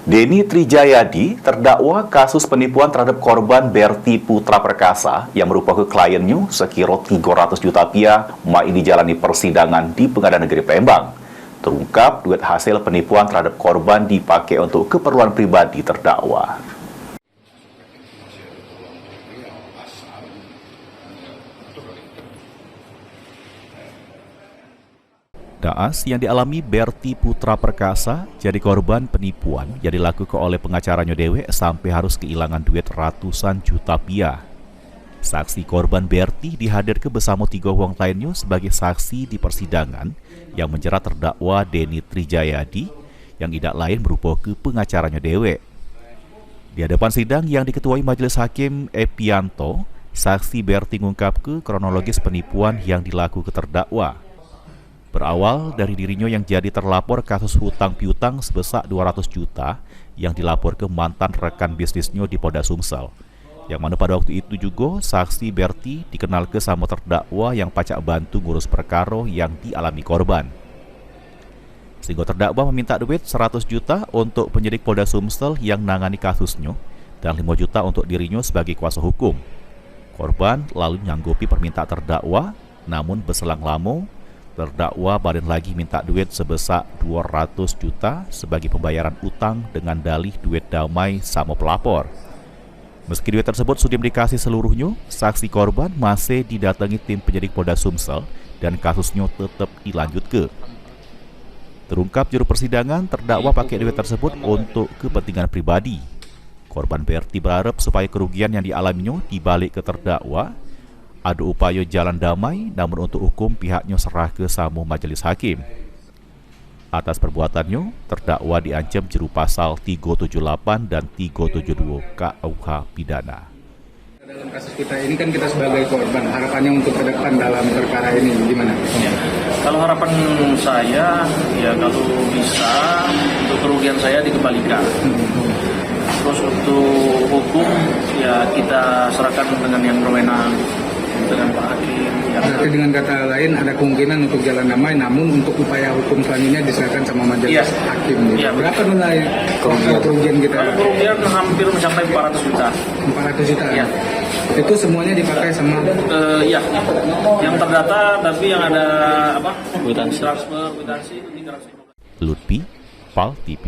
Denny Trijayadi terdakwa kasus penipuan terhadap korban Berti Putra Perkasa yang merupakan kliennya sekira 300 juta rupiah ini jalani persidangan di Pengadilan Negeri Palembang. Terungkap duit hasil penipuan terhadap korban dipakai untuk keperluan pribadi terdakwa. Naas yang dialami Berti Putra Perkasa jadi korban penipuan yang dilakukan oleh pengacaranya dewek sampai harus kehilangan duit ratusan juta rupiah. Saksi korban Berti dihadirkan bersama 3 orang lainnya sebagai saksi di persidangan yang menjerat terdakwa Denny Trijayadi yang tidak lain merupakan pengacaranya dewek. Di hadapan sidang yang diketuai Majelis Hakim Epianto, saksi Berti mengungkapkan kronologis penipuan yang dilakukan terdakwa. Berawal dari dirinya yang jadi terlapor kasus hutang piutang sebesar 200 juta yang dilapor ke mantan rekan bisnisnya di Polda Sumsel. Yang mana pada waktu itu juga saksi Berti dikenal ke sama terdakwa yang pacak bantu ngurus perkara yang dialami korban. Sehingga terdakwa meminta duit 100 juta untuk penyidik Polda Sumsel yang nangani kasusnya dan 5 juta untuk dirinya sebagai kuasa hukum. Korban lalu nyanggupi permintaan terdakwa, namun berselang lama terdakwa balik lagi minta duit sebesar 200 juta sebagai pembayaran utang dengan dalih duit damai sama pelapor. Meski duit tersebut sudah dikasih seluruhnya, saksi korban masih didatangi tim penyidik Polda Sumsel dan kasusnya tetap dilanjut ke. Terungkap juru persidangan, terdakwa pakai duit tersebut untuk kepentingan pribadi. Korban Berti berharap supaya kerugian yang dialaminya dibalik ke terdakwa. Ada upaya jalan damai, namun untuk hukum pihaknya serah ke sama majelis hakim. Atas perbuatannya, terdakwa diancam jeru pasal 378 dan 372 KUH Pidana. Dalam kasus kita ini kan kita sebagai korban, harapannya untuk ke depan dalam perkara ini gimana? Ya, kalau harapan saya, ya kalau bisa untuk kerugian saya dikembalikan. Terus untuk hukum, ya kita serahkan dengan yang berwenang, dengan Pak Hakim. Berarti dengan kata lain ada kemungkinan untuk jalan damai, namun untuk upaya hukum selanjutnya diserahkan sama majelis hakim. Iya, berapa nilai kerugian kita? Kerugian hampir mencapai 400 juta. 400 juta? Iya. Itu semuanya dipakai sama? Iya, yang terdata, tapi yang ada apa? Transfer, kwitansi itu 350. Lutfi, PAL TV.